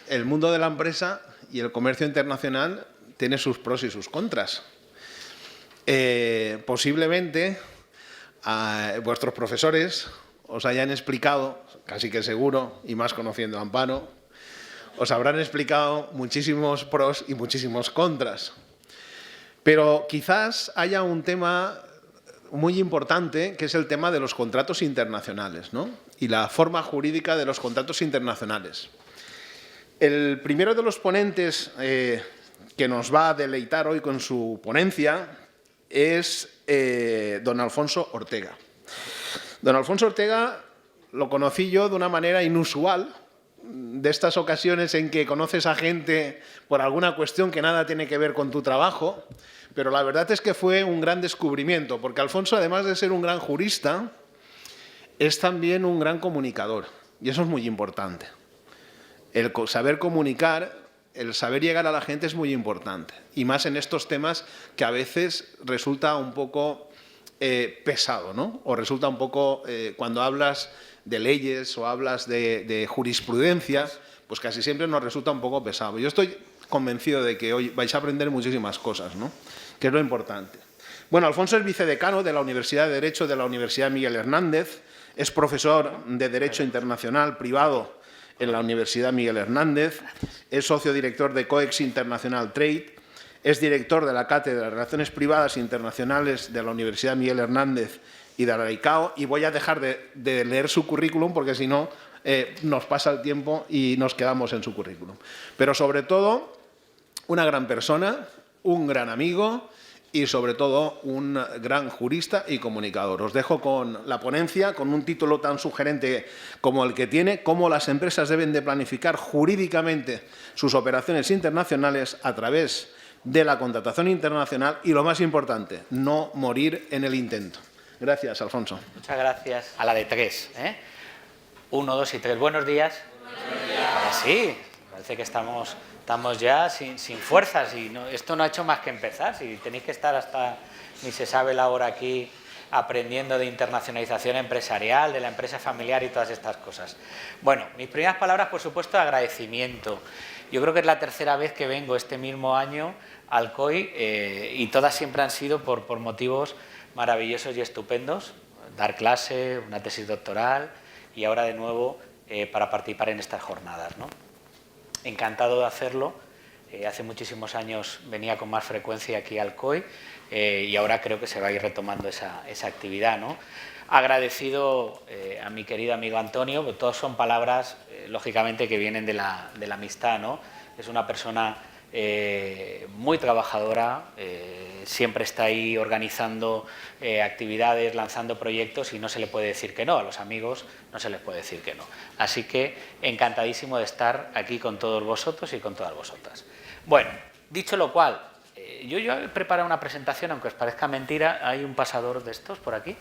el mundo de la empresa y el comercio internacional tiene sus pros y sus contras. Posiblemente vuestros profesores os hayan explicado, casi que seguro, y más conociendo a Amparo, os habrán explicado muchísimos pros y muchísimos contras. Pero quizás haya un tema muy importante, que es el tema de los contratos internacionales, ¿no? Y la forma jurídica de los contratos internacionales. El primero de los ponentes que nos va a deleitar hoy con su ponencia es don Alfonso Ortega. Don Alfonso Ortega lo conocí yo de una manera inusual, de estas ocasiones en que conoces a gente por alguna cuestión que nada tiene que ver con tu trabajo, pero la verdad es que fue un gran descubrimiento, porque Alfonso, además de ser un gran jurista, es también un gran comunicador, y eso es muy importante. El saber comunicar, el saber llegar a la gente es muy importante, y más en estos temas que a veces resulta un poco pesado, ¿no? O resulta un poco, cuando hablas de leyes o hablas de jurisprudencia, pues casi siempre nos resulta un poco pesado. Yo estoy convencido de que hoy vais a aprender muchísimas cosas, ¿no? Que es lo importante. Bueno, Alfonso es vicedecano de la Universidad de Derecho de la Universidad Miguel Hernández, es profesor de Derecho Internacional privado en la Universidad Miguel Hernández, es socio director de COEX International Trade, es director de la Cátedra de Relaciones Privadas Internacionales de la Universidad Miguel Hernández y de la ICAO, y voy a dejar de leer su currículum porque si no nos pasa el tiempo y nos quedamos en su currículum. Pero sobre todo, una gran persona, un gran amigo y sobre todo un gran jurista y comunicador. Os dejo con la ponencia, con un título tan sugerente como el que tiene: cómo las empresas deben de planificar jurídicamente sus operaciones internacionales a través de la contratación internacional y, lo más importante, no morir en el intento. Gracias, Alfonso. Muchas gracias. A la de tres, ¿eh? 1, 2 y 3. Buenos días. Buenos días. Ahora sí, parece que estamos ya sin fuerzas y esto no ha hecho más que empezar. Si tenéis que estar hasta ni se sabe la hora aquí aprendiendo de internacionalización empresarial, de la empresa familiar y todas estas cosas. Bueno, mis primeras palabras, por supuesto, de agradecimiento. Yo creo que es la tercera vez que vengo este mismo año al COI y todas siempre han sido por motivos maravillosos y estupendos: dar clase, una tesis doctoral y ahora de nuevo para participar en estas jornadas, ¿no? Encantado de hacerlo. Hace muchísimos años venía con más frecuencia aquí al COI y ahora creo que se va a ir retomando esa actividad, ¿no? Agradecido a mi querido amigo Antonio, porque todas son palabras, lógicamente, que vienen de la amistad, ¿no? Es una persona muy trabajadora, siempre está ahí organizando actividades, lanzando proyectos y no se le puede decir que no, a los amigos no se les puede decir que no. Así que encantadísimo de estar aquí con todos vosotros y con todas vosotras. Bueno, dicho lo cual, yo he preparado una presentación, aunque os parezca mentira. ¿Hay un pasador de estos por aquí?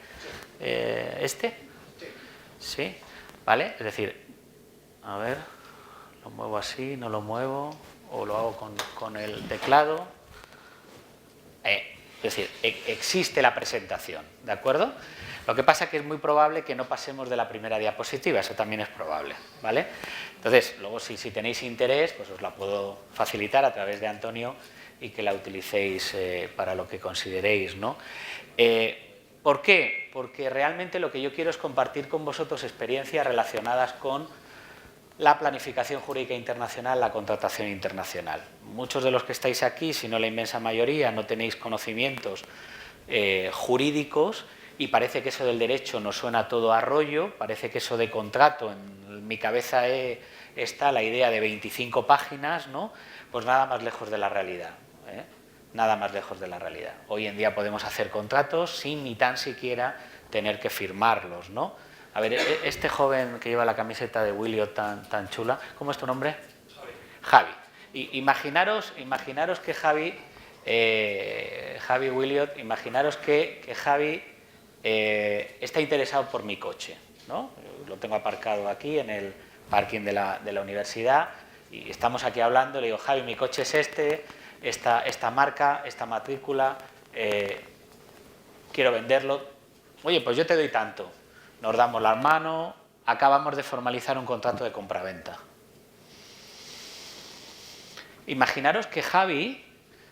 ¿Este? Sí, ¿vale? Es decir, a ver, lo muevo así, no lo muevo, o lo hago con el teclado. Es decir, existe la presentación, ¿de acuerdo? Lo que pasa es que es muy probable que no pasemos de la primera diapositiva, eso también es probable, ¿vale? Entonces, luego si tenéis interés, pues os la puedo facilitar a través de Antonio y que la utilicéis para lo que consideréis, ¿no? ¿Por qué? Porque realmente lo que yo quiero es compartir con vosotros experiencias relacionadas con la planificación jurídica internacional, la contratación internacional. Muchos de los que estáis aquí, si no la inmensa mayoría, no tenéis conocimientos jurídicos y parece que eso del derecho nos suena todo a rollo, parece que eso de contrato, en mi cabeza está la idea de 25 páginas, ¿no? Pues nada más lejos de la realidad, ¿eh? Nada más lejos de la realidad. Hoy en día podemos hacer contratos sin ni tan siquiera tener que firmarlos, ¿no? A ver, este joven que lleva la camiseta de Williot tan chula, ¿cómo es tu nombre? Javi. Imaginaros que Javi Williot, imaginaros que Javi está interesado por mi coche, ¿no? Lo tengo aparcado aquí en el parking de la universidad y estamos aquí hablando. Le digo: Javi, mi coche es esta marca, esta matrícula, quiero venderlo. Oye, pues yo te doy tanto. Nos damos la mano, acabamos de formalizar un contrato de compraventa. Imaginaros que Javi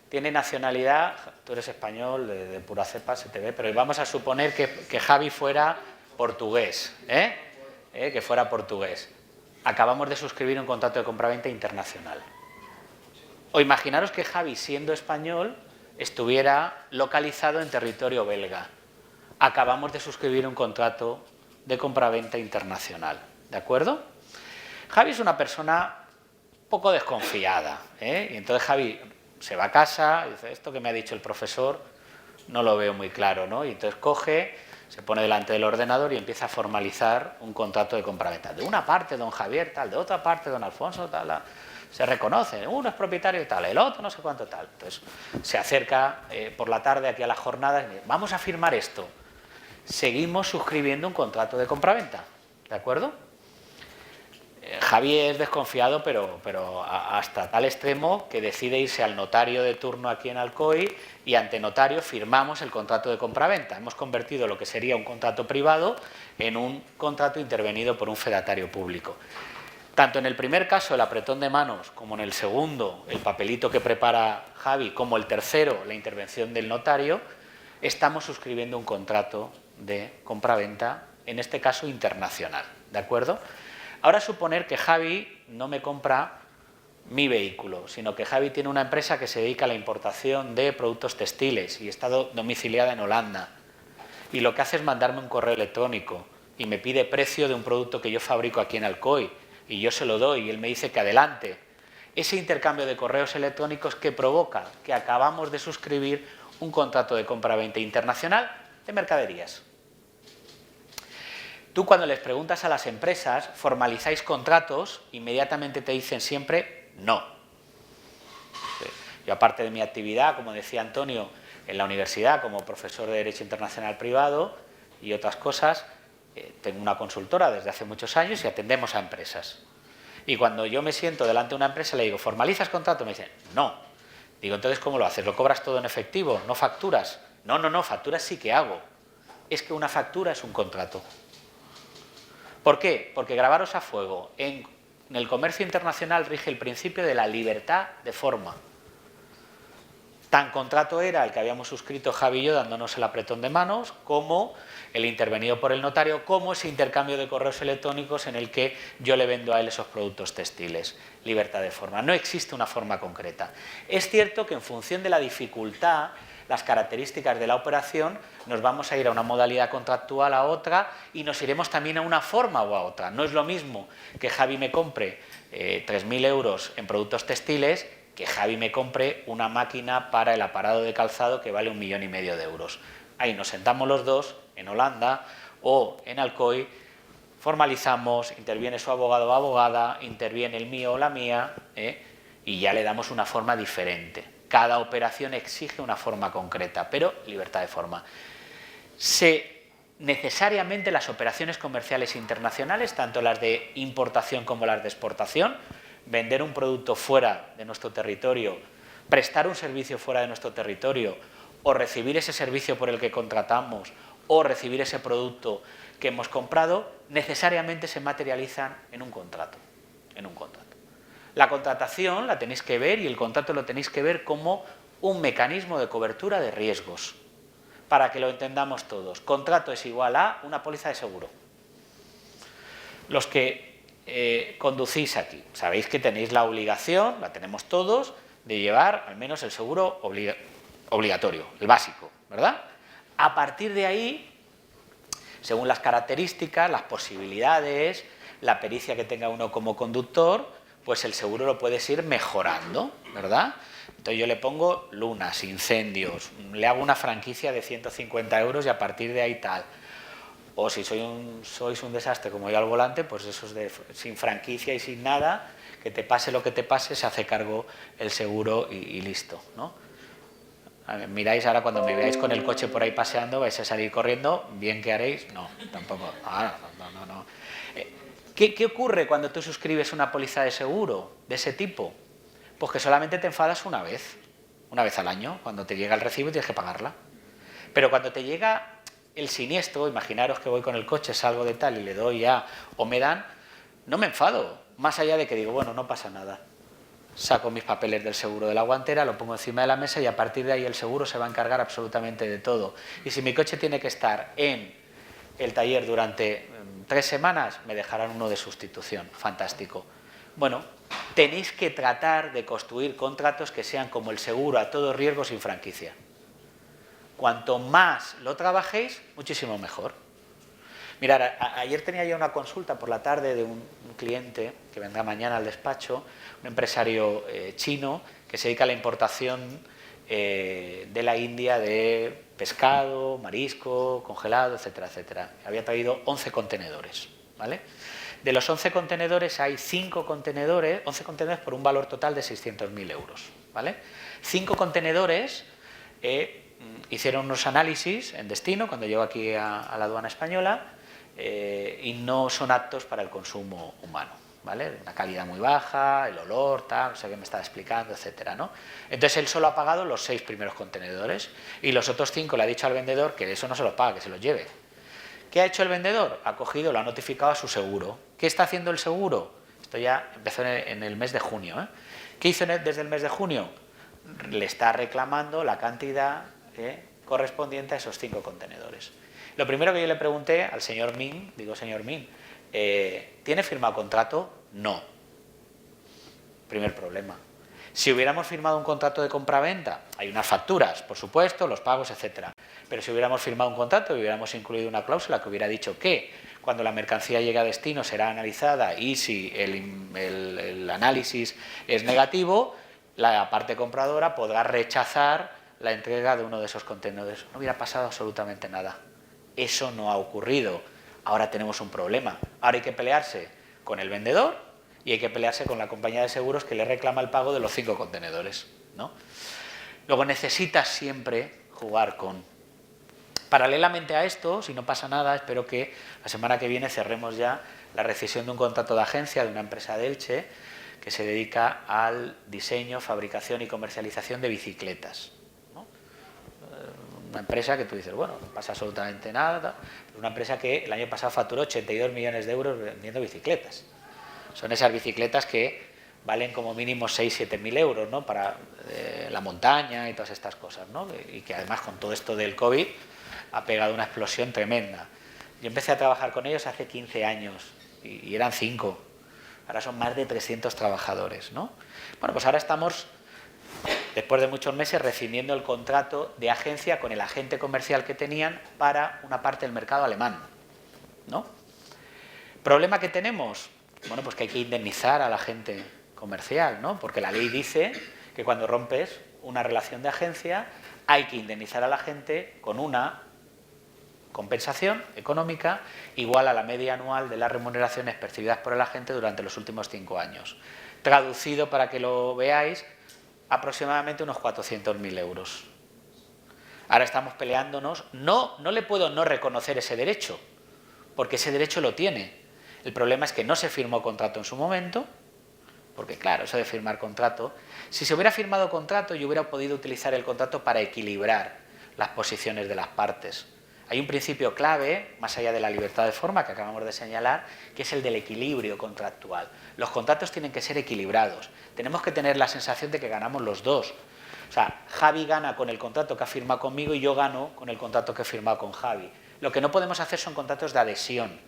tiene nacionalidad, tú eres español, de pura cepa, se te ve, pero vamos a suponer que Javi fuera portugués, que fuera portugués. Acabamos de suscribir un contrato de compraventa internacional. O imaginaros que Javi, siendo español, estuviera localizado en territorio belga. Acabamos de suscribir un contrato de compraventa internacional, ¿de acuerdo? Javi es una persona poco desconfiada, y entonces Javi se va a casa y dice, esto que me ha dicho el profesor no lo veo muy claro, ¿no? Y entonces coge, se pone delante del ordenador y empieza a formalizar un contrato de compraventa. De una parte don Javier tal, de otra parte don Alfonso tal, se reconoce, uno es propietario y tal, el otro no sé cuánto tal. Entonces se acerca por la tarde aquí a las jornadas y dice, vamos a firmar esto. Seguimos suscribiendo un contrato de compraventa, ¿de acuerdo? Javi es desconfiado, pero hasta tal extremo que decide irse al notario de turno aquí en Alcoy y ante notario firmamos el contrato de compraventa. Hemos convertido lo que sería un contrato privado en un contrato intervenido por un fedatario público. Tanto en el primer caso, el apretón de manos, como en el segundo, el papelito que prepara Javi, como el tercero, la intervención del notario, estamos suscribiendo un contrato de compraventa, en este caso internacional, ¿de acuerdo? Ahora suponer que Javi no me compra mi vehículo, sino que Javi tiene una empresa que se dedica a la importación de productos textiles y está domiciliada en Holanda. Y lo que hace es mandarme un correo electrónico y me pide precio de un producto que yo fabrico aquí en Alcoy y yo se lo doy y él me dice que adelante. Ese intercambio de correos electrónicos que provoca que acabamos de suscribir un contrato de compraventa internacional de mercaderías. Tú cuando les preguntas a las empresas, ¿formalizáis contratos? Inmediatamente te dicen siempre no. Yo, aparte de mi actividad, como decía Antonio, en la universidad como profesor de Derecho Internacional Privado y otras cosas, tengo una consultora desde hace muchos años y atendemos a empresas. Y cuando yo me siento delante de una empresa le digo, ¿formalizas contrato? Me dicen, no. Digo, entonces, ¿cómo lo haces? ¿Lo cobras todo en efectivo? ¿No facturas? No, facturas sí que hago. Es que una factura es un contrato. ¿Por qué? Porque grabaros a fuego. En el comercio internacional rige el principio de la libertad de forma. Tan contrato era el que habíamos suscrito Javi y yo dándonos el apretón de manos, como el intervenido por el notario, como ese intercambio de correos electrónicos en el que yo le vendo a él esos productos textiles. Libertad de forma. No existe una forma concreta. Es cierto que en función de la dificultad, las características de la operación, nos vamos a ir a una modalidad contractual a otra y nos iremos también a una forma o a otra. No es lo mismo que Javi me compre 3.000 euros en productos textiles que Javi me compre una máquina para el aparado de calzado que vale 1,5 millones de euros. Ahí nos sentamos los dos en Holanda o en Alcoy, formalizamos, interviene su abogado o abogada, interviene el mío o la mía, y ya le damos una forma diferente. Cada operación exige una forma concreta, pero libertad de forma. Necesariamente las operaciones comerciales internacionales, tanto las de importación como las de exportación, vender un producto fuera de nuestro territorio, prestar un servicio fuera de nuestro territorio, o recibir ese servicio por el que contratamos, o recibir ese producto que hemos comprado, necesariamente se materializan en un contrato. La contratación la tenéis que ver y el contrato lo tenéis que ver como un mecanismo de cobertura de riesgos. Para que lo entendamos todos, contrato es igual a una póliza de seguro. Los que conducís aquí, sabéis que tenéis la obligación, la tenemos todos, de llevar al menos el seguro obligatorio, el básico, ¿verdad? A partir de ahí, según las características, las posibilidades, la pericia que tenga uno como conductor, pues el seguro lo puedes ir mejorando, ¿verdad? Entonces yo le pongo lunas, incendios, le hago una franquicia de 150 euros y a partir de ahí tal. O si sois un desastre como yo al volante, pues eso es sin franquicia y sin nada, que te pase lo que te pase, se hace cargo el seguro y listo, ¿no? Miráis ahora cuando me veáis con el coche por ahí paseando, vais a salir corriendo, ¿bien que haréis? No, tampoco. No. ¿Qué ocurre cuando tú suscribes una póliza de seguro de ese tipo? Pues que solamente te enfadas una vez al año, cuando te llega el recibo y tienes que pagarla. Pero cuando te llega el siniestro, imaginaros que voy con el coche, salgo de tal y le doy ya, o me dan, no me enfado, más allá de que digo, bueno, no pasa nada. saco mis papeles del seguro de la guantera, lo pongo encima de la mesa y a partir de ahí el seguro se va a encargar absolutamente de todo. Y si mi coche tiene que estar en el taller durante 3 semanas, me dejarán uno de sustitución. Fantástico. Bueno, tenéis que tratar de construir contratos que sean como el seguro a todo riesgo sin franquicia. Cuanto más lo trabajéis, muchísimo mejor. Mirad, ayer tenía yo una consulta por la tarde de un cliente que vendrá mañana al despacho, un empresario chino que se dedica a la importación de la India de pescado, marisco, congelado, etcétera, etcétera. Había traído 11 contenedores, ¿vale? De los 11 contenedores hay 5 contenedores, 11 contenedores por un valor total de 600.000 euros, ¿vale? 5 contenedores hicieron unos análisis en destino cuando llegó aquí a la aduana española y no son aptos para el consumo humano, ¿vale? Una calidad muy baja, el olor, tal, no sé qué me estaba explicando, etcétera, ¿no? Entonces él solo ha pagado los 6 primeros contenedores y los otros 5 le ha dicho al vendedor que eso no se los paga, que se los lleve. ¿Qué ha hecho el vendedor? Ha cogido, lo ha notificado a su seguro. ¿Qué está haciendo el seguro? Esto ya empezó en el mes de junio, ¿eh? ¿Qué hizo desde el mes de junio? Le está reclamando la cantidad correspondiente a esos 5 contenedores. Lo primero que yo le pregunté al señor Min, digo, señor Min, ¿tiene firmado contrato? No. Primer problema. Si hubiéramos firmado un contrato de compraventa, hay unas facturas, por supuesto, los pagos, etcétera. Pero si hubiéramos firmado un contrato y hubiéramos incluido una cláusula que hubiera dicho que cuando la mercancía llegue a destino será analizada y si el análisis es negativo, la parte compradora podrá rechazar la entrega de uno de esos contenedores. No hubiera pasado absolutamente nada. Eso no ha ocurrido. Ahora tenemos un problema. Ahora hay que pelearse con el vendedor y hay que pelearse con la compañía de seguros que le reclama el pago de los 5 contenedores, ¿no? Luego necesitas siempre jugar con... Paralelamente a esto, si no pasa nada, espero que la semana que viene cerremos ya la rescisión de un contrato de agencia de una empresa de Elche que se dedica al diseño, fabricación y comercialización de bicicletas, ¿no? Una empresa que tú dices, bueno, no pasa absolutamente nada, pero una empresa que el año pasado facturó 82 millones de euros vendiendo bicicletas. Son esas bicicletas que valen como mínimo 6.000 o 7.000 euros, ¿no? Para la montaña y todas estas cosas, ¿no? Y que además con todo esto del COVID ha pegado una explosión tremenda. Yo empecé a trabajar con ellos hace 15 años y eran 5. Ahora son más de 300 trabajadores, ¿no? Bueno, pues ahora estamos, después de muchos meses, rescindiendo el contrato de agencia con el agente comercial que tenían para una parte del mercado alemán, ¿no? ¿Problema que tenemos? Bueno, pues que hay que indemnizar a la agente comercial, ¿no? Porque la ley dice que cuando rompes una relación de agencia hay que indemnizar a la gente con una compensación económica igual a la media anual de las remuneraciones percibidas por el agente durante los últimos 5 años. Traducido para que lo veáis, aproximadamente unos 400.000 euros. Ahora estamos peleándonos. No le puedo no reconocer ese derecho, porque ese derecho lo tiene. El problema es que no se firmó contrato en su momento, porque claro, eso de firmar contrato, si se hubiera firmado contrato yo hubiera podido utilizar el contrato para equilibrar las posiciones de las partes. Hay un principio clave, más allá de la libertad de forma que acabamos de señalar, que es el del equilibrio contractual. Los contratos tienen que ser equilibrados. Tenemos que tener la sensación de que ganamos los dos. O sea, Javi gana con el contrato que ha firmado conmigo y yo gano con el contrato que he firmado con Javi. Lo que no podemos hacer son contratos de adhesión.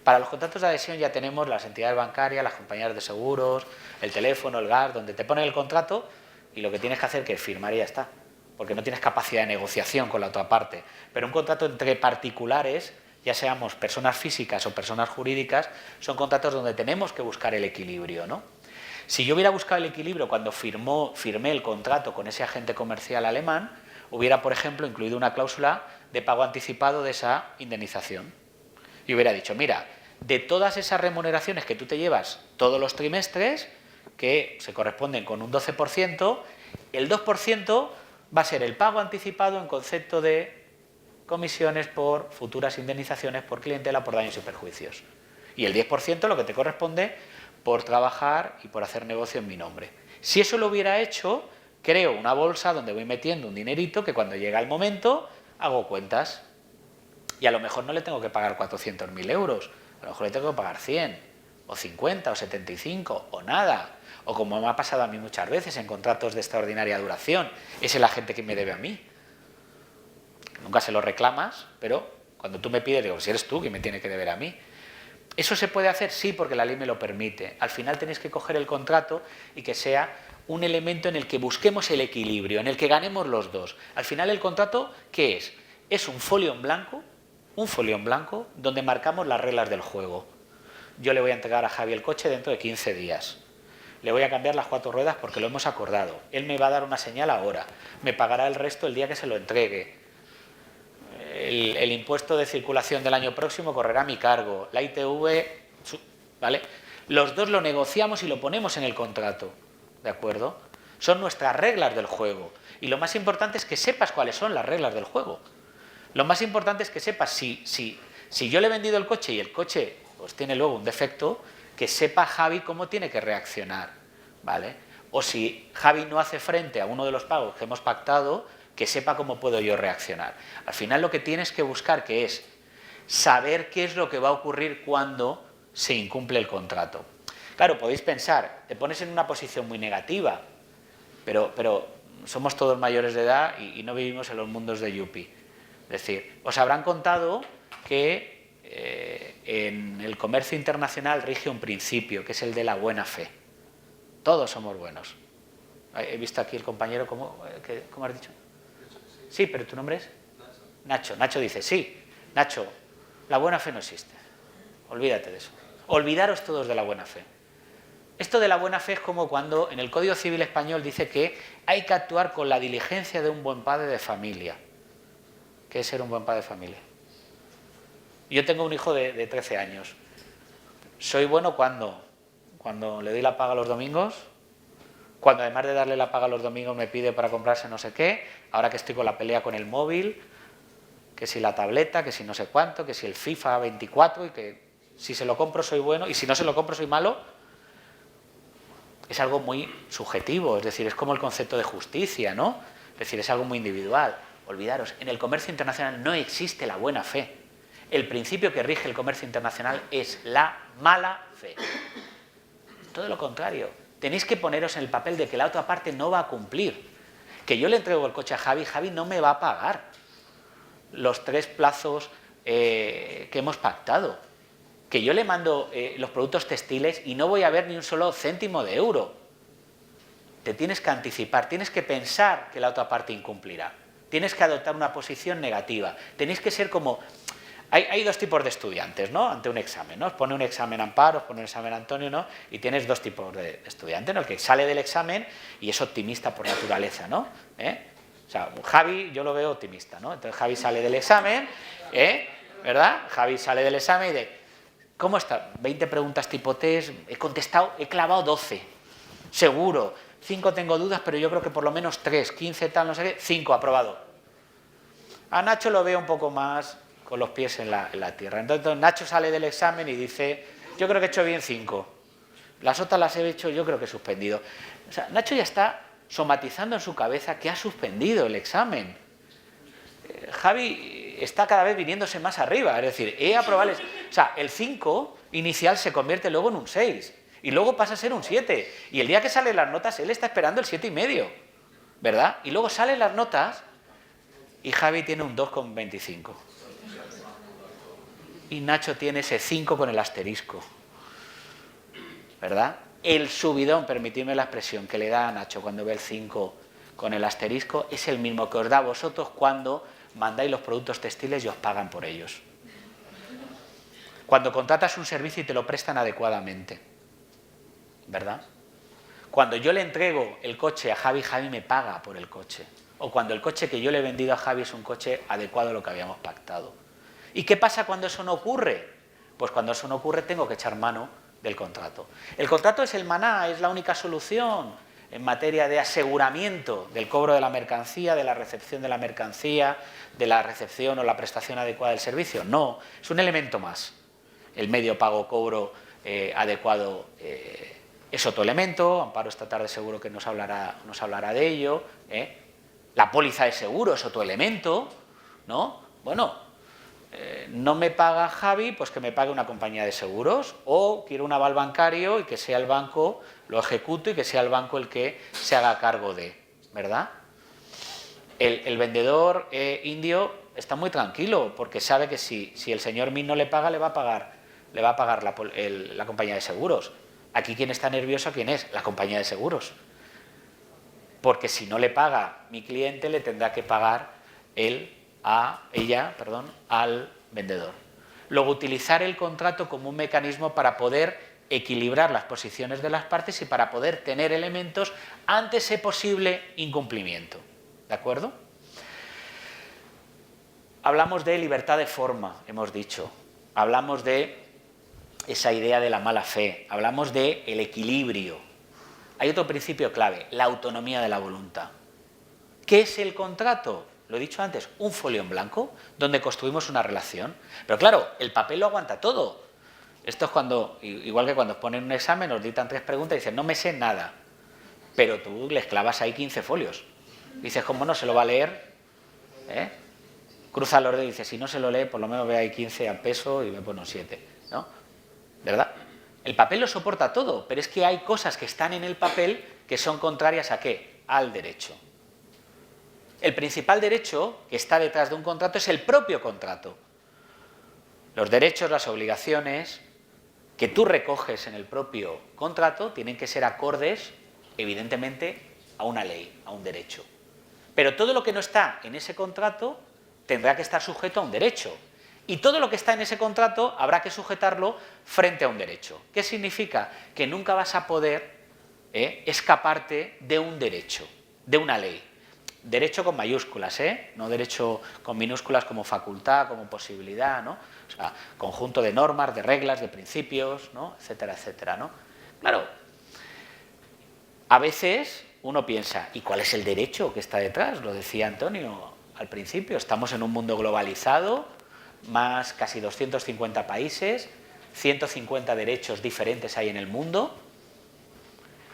Para los contratos de adhesión ya tenemos las entidades bancarias, las compañías de seguros, el teléfono, el gas, donde te ponen el contrato y lo que tienes que hacer es que firmar y ya está, porque no tienes capacidad de negociación con la otra parte. Pero un contrato entre particulares, ya seamos personas físicas o personas jurídicas, son contratos donde tenemos que buscar el equilibrio, ¿no? Si yo hubiera buscado el equilibrio cuando firmé el contrato con ese agente comercial alemán, hubiera, por ejemplo, incluido una cláusula de pago anticipado de esa indemnización. Y hubiera dicho, mira, de todas esas remuneraciones que tú te llevas todos los trimestres, que se corresponden con un 12%, el 2% va a ser el pago anticipado en concepto de comisiones por futuras indemnizaciones por clientela por daños y perjuicios. Y el 10% lo que te corresponde por trabajar y por hacer negocio en mi nombre. Si eso lo hubiera hecho, creo una bolsa donde voy metiendo un dinerito que cuando llega el momento hago cuentas. Y a lo mejor no le tengo que pagar 400.000 euros, a lo mejor le tengo que pagar 100, o 50, o 75, o nada. O como me ha pasado a mí muchas veces en contratos de extraordinaria duración, es el agente que me debe a mí. Nunca se lo reclamas, pero cuando tú me pides, digo, si eres tú quien me tiene que deber a mí. ¿Eso se puede hacer? Sí, porque la ley me lo permite. Al final tenéis que coger el contrato y que sea un elemento en el que busquemos el equilibrio, en el que ganemos los dos. Al final el contrato, ¿qué es? Es un folio en blanco donde marcamos las reglas del juego. Yo le voy a entregar a Javi el coche dentro de 15 días. Le voy a cambiar las 4 ruedas porque lo hemos acordado. Él me va a dar una señal ahora. Me pagará el resto el día que se lo entregue. El impuesto de circulación del año próximo correrá a mi cargo. La ITV, ¿vale? Los dos lo negociamos y lo ponemos en el contrato, ¿de acuerdo? Son nuestras reglas del juego. Y lo más importante es que sepas cuáles son las reglas del juego. Lo más importante es que sepas si yo le he vendido el coche y el coche pues tiene luego un defecto, que sepa Javi cómo tiene que reaccionar, ¿vale? O si Javi no hace frente a uno de los pagos que hemos pactado, que sepa cómo puedo yo reaccionar. Al final lo que tienes que buscar que es saber qué es lo que va a ocurrir cuando se incumple el contrato. Claro, podéis pensar, te pones en una posición muy negativa, pero somos todos mayores de edad y no vivimos en los mundos de Yuppie. Es decir, os habrán contado que en el comercio internacional rige un principio, que es el de la buena fe. Todos somos buenos. He visto aquí el compañero, ¿cómo has dicho? Sí, pero ¿tu nombre es? Nacho. Nacho dice, sí, Nacho, la buena fe no existe. Olvídate de eso. Olvidaros todos de la buena fe. Esto de la buena fe es como cuando en el Código Civil Español dice que hay que actuar con la diligencia de un buen padre de familia. ¿Qué es ser un buen padre de familia? Yo tengo un hijo de 13 años. ¿Soy bueno cuando le doy la paga los domingos? Cuando además de darle la paga los domingos me pide para comprarse no sé qué, ahora que estoy con la pelea con el móvil, que si la tableta, que si no sé cuánto, que si el FIFA 24 y que si se lo compro soy bueno y si no se lo compro soy malo, es algo muy subjetivo, es decir, es como el concepto de justicia, ¿no? Es decir, es algo muy individual. Olvidaros, en el comercio internacional no existe la buena fe. El principio que rige el comercio internacional es la mala fe. Todo lo contrario. Tenéis que poneros en el papel de que la otra parte no va a cumplir. Que yo le entrego el coche a Javi, Javi no me va a pagar los 3 plazos que hemos pactado. Que yo le mando los productos textiles y no voy a ver ni un solo céntimo de euro. Te tienes que anticipar, tienes que pensar que la otra parte incumplirá. Tienes que adoptar una posición negativa. Tenéis que ser como... Hay 2 tipos de estudiantes, ¿no? Ante un examen, ¿no? Os pone un examen Amparo, os pone un examen Antonio, ¿no? Y tienes 2 tipos de estudiantes, ¿no? El que sale del examen y es optimista por naturaleza, ¿no? O sea, Javi yo lo veo optimista, ¿no? Entonces Javi sale del examen, ¿verdad? Javi sale del examen y de... ¿Cómo está? 20 preguntas tipo test, he contestado, he clavado 12, seguro. 5 tengo dudas, pero yo creo que por lo menos 3, 15 tal, no sé qué, 5 aprobado. A Nacho lo veo un poco más con los pies en la tierra. Entonces Nacho sale del examen y dice, yo creo que he hecho bien 5. Las otras las he hecho, yo creo que he suspendido. O sea, Nacho ya está somatizando en su cabeza que ha suspendido el examen. Javi está cada vez viniéndose más arriba, es decir, he aprobado... O sea, el 5 inicial se convierte luego en un 6 y luego pasa a ser un 7. Y el día que salen las notas, él está esperando el 7,5, ¿verdad? Y luego salen las notas y Javi tiene un 2,25. Y Nacho tiene ese 5 con el asterisco, ¿verdad? El subidón, permitidme la expresión, que le da a Nacho cuando ve el 5 con el asterisco es el mismo que os da a vosotros cuando mandáis los productos textiles y os pagan por ellos. Cuando contratas un servicio y te lo prestan adecuadamente, ¿verdad? Cuando yo le entrego el coche a Javi, Javi me paga por el coche. O cuando el coche que yo le he vendido a Javi es un coche adecuado a lo que habíamos pactado. ¿Y qué pasa cuando eso no ocurre? Pues cuando eso no ocurre tengo que echar mano del contrato. El contrato es el maná, es la única solución en materia de aseguramiento del cobro de la mercancía, de la recepción de la mercancía, de la recepción o la prestación adecuada del servicio. No, es un elemento más. El medio pago cobro adecuado es otro elemento. Amparo esta tarde seguro que nos hablará de ello. La póliza de seguro es otro elemento, ¿no? Bueno, no me paga Javi, pues que me pague una compañía de seguros, o quiero un aval bancario y que sea el banco, lo ejecute y que sea el banco el que se haga cargo de, ¿verdad? El vendedor indio está muy tranquilo porque sabe que si el señor Min no le paga, le va a pagar la compañía de seguros. Aquí quien está nervioso, ¿quién es? La compañía de seguros. Porque si no le paga mi cliente, le tendrá que pagar ella, al vendedor. Luego, utilizar el contrato como un mecanismo para poder equilibrar las posiciones de las partes y para poder tener elementos ante ese posible incumplimiento. ¿De acuerdo? Hablamos de libertad de forma, hemos dicho. Hablamos de esa idea de la mala fe. Hablamos de el equilibrio. Hay otro principio clave, la autonomía de la voluntad. ¿Qué es el contrato? Lo he dicho antes, un folio en blanco donde construimos una relación. Pero claro, el papel lo aguanta todo. Esto es cuando, igual que cuando os ponen un examen, os dictan 3 preguntas y dicen, no me sé nada. Pero tú les clavas ahí 15 folios. Dices, ¿cómo no se lo va a leer? Cruza los dedos y dice, si no se lo lee, por lo menos ve ahí 15 a peso y me pone un 7, ¿no? ¿Verdad? El papel lo soporta todo, pero es que hay cosas que están en el papel que son contrarias ¿a qué? Al derecho. El principal derecho que está detrás de un contrato es el propio contrato. Los derechos, las obligaciones que tú recoges en el propio contrato tienen que ser acordes, evidentemente, a una ley, a un derecho. Pero todo lo que no está en ese contrato tendrá que estar sujeto a un derecho. Y todo lo que está en ese contrato habrá que sujetarlo frente a un derecho. ¿Qué significa? Que nunca vas a poder escaparte de un derecho, de una ley. Derecho con mayúsculas, no derecho con minúsculas como facultad, como posibilidad, ¿no? O sea, conjunto de normas, de reglas, de principios, ¿no? Etcétera, etcétera, ¿no? Claro, a veces uno piensa, ¿y cuál es el derecho que está detrás? Lo decía Antonio al principio, estamos en un mundo globalizado, más casi 250 países, 150 derechos diferentes hay en el mundo.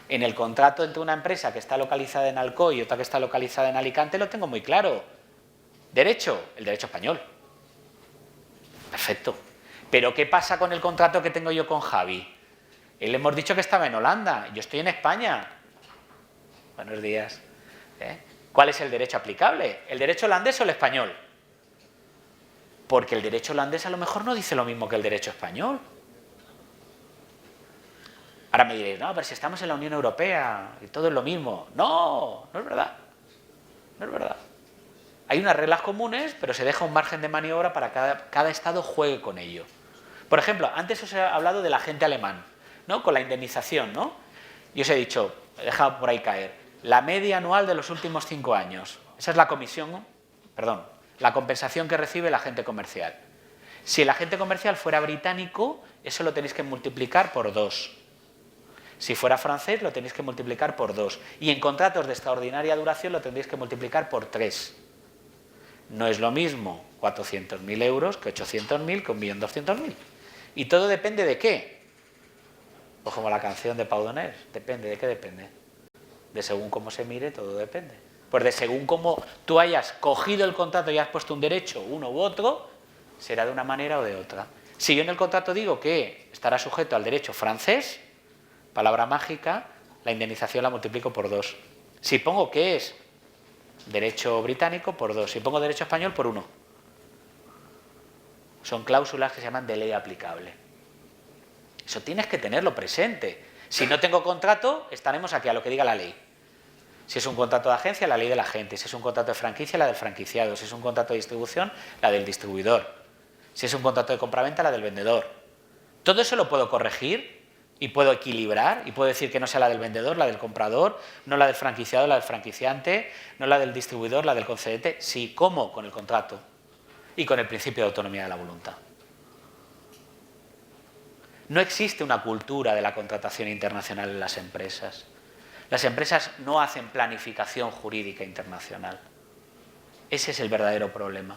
En el contrato entre una empresa que está localizada en Alcoy y otra que está localizada en Alicante lo tengo muy claro. Derecho, el derecho español. Perfecto. Pero ¿qué pasa con el contrato que tengo yo con Javi? Él hemos dicho que estaba en Holanda, yo estoy en España. Buenos días. ¿Cuál es el derecho aplicable? ¿El derecho holandés o el español? Porque el derecho holandés a lo mejor no dice lo mismo que el derecho español. Ahora me diréis, no, pero si estamos en la Unión Europea y todo es lo mismo. No, no es verdad. No es verdad. Hay unas reglas comunes, pero se deja un margen de maniobra para que cada Estado juegue con ello. Por ejemplo, antes os he hablado del agente alemán, ¿no? Con la indemnización, ¿no? Y os he dicho, he dejado por ahí caer, la media anual de los últimos 5 años. Esa es la comisión, la compensación que recibe el agente comercial. Si el agente comercial fuera británico, eso lo tenéis que multiplicar por 2. Si fuera francés, lo tenéis que multiplicar por 2. Y en contratos de extraordinaria duración lo tendréis que multiplicar por 3. No es lo mismo 400.000 euros que 800.000 que 1.200.000. Y todo depende de qué. Pues como la canción de Pau Donés, depende, ¿de qué depende? De según cómo se mire, todo depende. Pues de según cómo tú hayas cogido el contrato y has puesto un derecho, uno u otro, será de una manera o de otra. Si yo en el contrato digo que estará sujeto al derecho francés, palabra mágica, la indemnización la multiplico por 2. Si pongo que es derecho británico, por 2. Si pongo derecho español, por 1. Son cláusulas que se llaman de ley aplicable. Eso tienes que tenerlo presente. Si no tengo contrato, estaremos aquí a lo que diga la ley. Si es un contrato de agencia, la ley del agente. Si es un contrato de franquicia, la del franquiciado. Si es un contrato de distribución, la del distribuidor. Si es un contrato de compraventa, la del vendedor. Todo eso lo puedo corregir y puedo equilibrar y puedo decir que no sea la del vendedor, la del comprador, no la del franquiciado, la del franquiciante, no la del distribuidor, la del concedente. Sí, ¿cómo? Con el contrato y con el principio de autonomía de la voluntad. No existe una cultura de la contratación internacional en las empresas. Las empresas no hacen planificación jurídica internacional. Ese es el verdadero problema.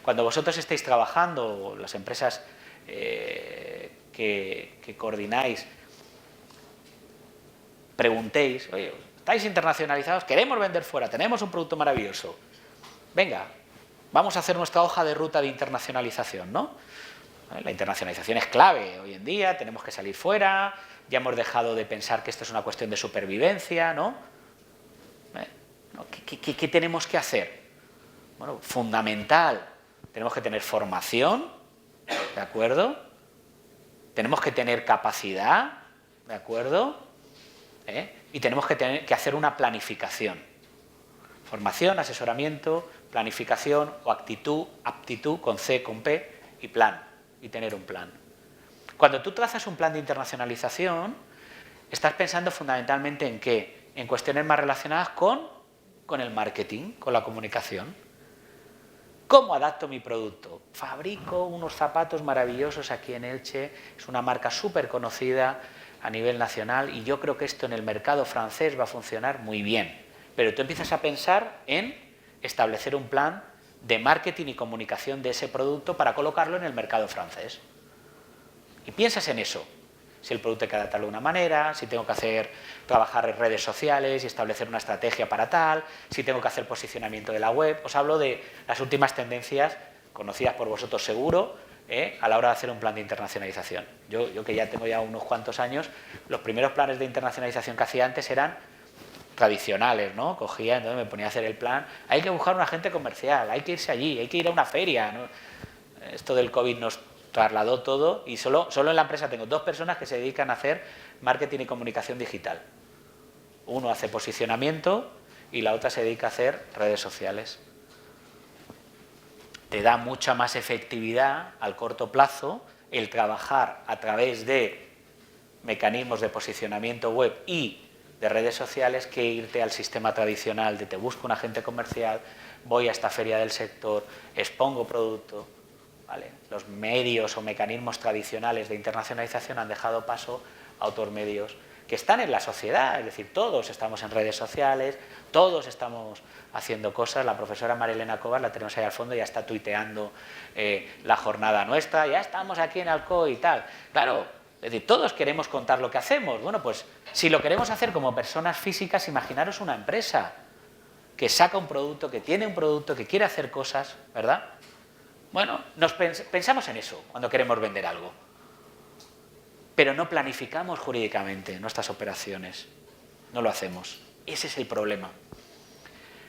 Cuando vosotros estéis trabajando, las empresas que coordináis, preguntéis, oye, ¿estáis internacionalizados? Queremos vender fuera, tenemos un producto maravilloso. Venga, vamos a hacer nuestra hoja de ruta de internacionalización, ¿no? La internacionalización es clave hoy en día, tenemos que salir fuera, ya hemos dejado de pensar que esto es una cuestión de supervivencia, ¿no? ¿Qué tenemos que hacer? Bueno, fundamental, tenemos que tener formación, ¿de acuerdo? Tenemos que tener capacidad, ¿de acuerdo? Y tenemos que hacer una planificación. Formación, asesoramiento, planificación o aptitud con C, con P y plan, y tener un plan. Cuando tú trazas un plan de internacionalización, estás pensando fundamentalmente en ¿qué? En cuestiones más relacionadas con el marketing, con la comunicación. ¿Cómo adapto mi producto? Fabrico unos zapatos maravillosos aquí en Elche, es una marca súper conocida a nivel nacional y yo creo que esto en el mercado francés va a funcionar muy bien. Pero tú empiezas a pensar en establecer un plan de marketing y comunicación de ese producto para colocarlo en el mercado francés. Y piensas en eso. Si el producto hay que adaptarlo de una manera, si tengo que trabajar en redes sociales y establecer una estrategia para tal, si tengo que hacer posicionamiento de la web. Os hablo de las últimas tendencias, conocidas por vosotros seguro, a la hora de hacer un plan de internacionalización. Yo que ya tengo ya unos cuantos años, los primeros planes de internacionalización que hacía antes eran tradicionales, ¿no? Cogía, entonces me ponía a hacer el plan. Hay que buscar un agente comercial, hay que irse allí, hay que ir a una feria, ¿no? Esto del COVID nos trasladó todo y solo en la empresa tengo 2 personas que se dedican a hacer marketing y comunicación digital. Uno hace posicionamiento y la otra se dedica a hacer redes sociales. Te da mucha más efectividad al corto plazo el trabajar a través de mecanismos de posicionamiento web y de redes sociales que irte al sistema tradicional de te busco un agente comercial, voy a esta feria del sector, expongo producto. ¿Vale? Los medios o mecanismos tradicionales de internacionalización han dejado paso a otros medios que están en la sociedad, es decir, todos estamos en redes sociales, todos estamos haciendo cosas. La profesora María Elena Cobas, la tenemos ahí al fondo, ya está tuiteando la jornada nuestra, ya estamos aquí en Alcoy y tal. Claro, es decir, todos queremos contar lo que hacemos. Bueno, pues si lo queremos hacer como personas físicas, imaginaros una empresa que saca un producto, que tiene un producto, que quiere hacer cosas, ¿verdad? Bueno, pensamos en eso cuando queremos vender algo, pero no planificamos jurídicamente nuestras operaciones, no lo hacemos. Ese es el problema.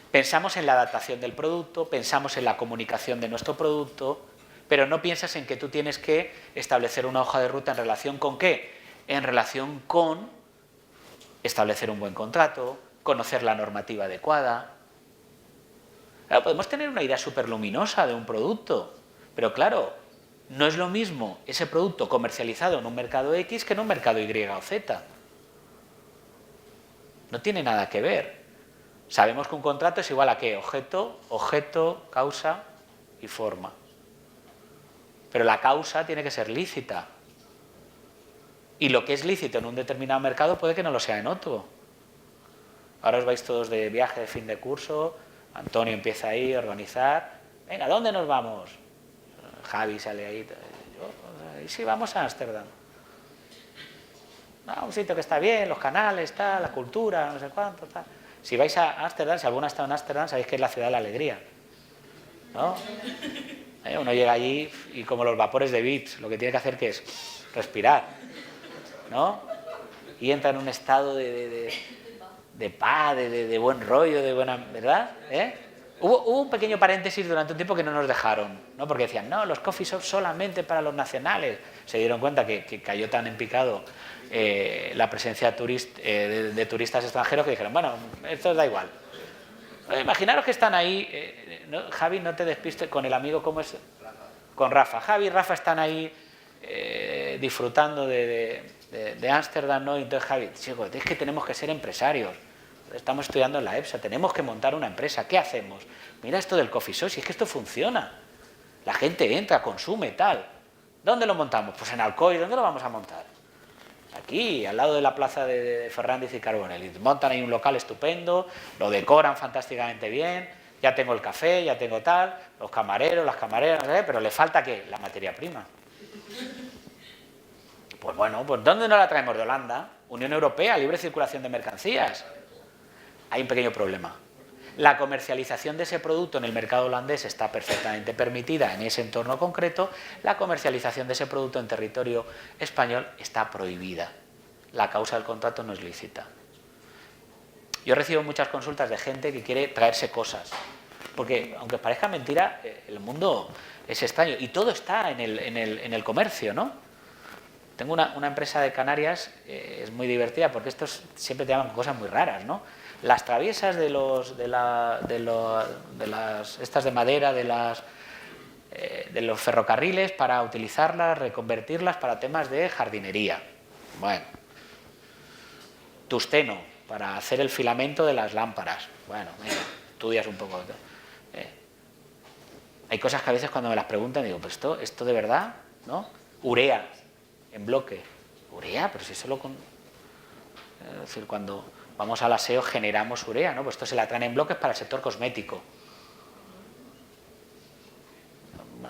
Pensamos en la adaptación del producto, pensamos en la comunicación de nuestro producto, pero no piensas en que tú tienes que establecer una hoja de ruta en relación con ¿qué? En relación con establecer un buen contrato, conocer la normativa adecuada. Claro, podemos tener una idea súper luminosa de un producto, pero claro, no es lo mismo ese producto comercializado en un mercado X que en un mercado Y o Z. No tiene nada que ver. Sabemos que un contrato es igual a ¿qué? Objeto, causa y forma. Pero la causa tiene que ser lícita. Y lo que es lícito en un determinado mercado puede que no lo sea en otro. Ahora os vais todos de viaje de fin de curso. Antonio empieza ahí a organizar. Venga, ¿dónde nos vamos? Javi sale ahí. ¿Y si vamos a Ámsterdam? Un sitio que está bien, los canales, tal, la cultura, no sé cuánto, tal. Si vais a Ámsterdam, si alguno ha estado en Ámsterdam, sabéis que es la ciudad de la alegría, ¿no? Uno llega allí y como los vapores de Vips, lo que tiene que hacer que es respirar, ¿no? Y entra en un estado de paz, de buen rollo, de buena, ¿verdad? Hubo un pequeño paréntesis durante un tiempo que no nos dejaron, ¿no? Porque decían, no, los coffee shops solamente para los nacionales. Se dieron cuenta que cayó tan en picado la presencia de turistas extranjeros que dijeron, bueno, esto da igual. Imaginaros que están ahí, ¿no? Javi, no te despistes con el amigo, ¿cómo es? Con Rafa. Javi y Rafa están ahí disfrutando de Ámsterdam, ¿no? Y entonces Javi, chico, es que tenemos que ser empresarios. Estamos estudiando en la EPSA, tenemos que montar una empresa. ¿Qué hacemos? Mira esto del coffee shop, si es que esto funciona. La gente entra, consume, tal. ¿Dónde lo montamos? Pues en Alcoy. ¿Dónde lo vamos a montar? Aquí, al lado de la plaza de Fernández y Carbonell. Montan ahí un local estupendo, lo decoran fantásticamente bien, ya tengo el café, ya tengo tal, los camareros, las camareras, no sé, pero le falta ¿qué? La materia prima. Pues bueno, pues ¿dónde no la traemos? De Holanda, Unión Europea, libre circulación de mercancías. Hay un pequeño problema. La comercialización de ese producto en el mercado holandés está perfectamente permitida en ese entorno concreto. La comercialización de ese producto en territorio español está prohibida. La causa del contrato no es lícita. Yo recibo muchas consultas de gente que quiere traerse cosas, porque aunque parezca mentira, el mundo es extraño y todo está en el comercio, ¿no? Tengo una empresa de Canarias, es muy divertida porque estos siempre te llaman cosas muy raras, ¿no? Las traviesas estas de madera de los ferrocarriles para utilizarlas, reconvertirlas para temas de jardinería. Bueno, tusteno para hacer el filamento de las lámparas. Bueno, mira, estudias un poco. Hay cosas que a veces cuando me las preguntan digo, pues esto de verdad, ¿no? Urea en bloque. Urea, pero si solo con... Es decir, cuando vamos al aseo generamos urea, ¿no? Pues esto se la traen en bloques para el sector cosmético.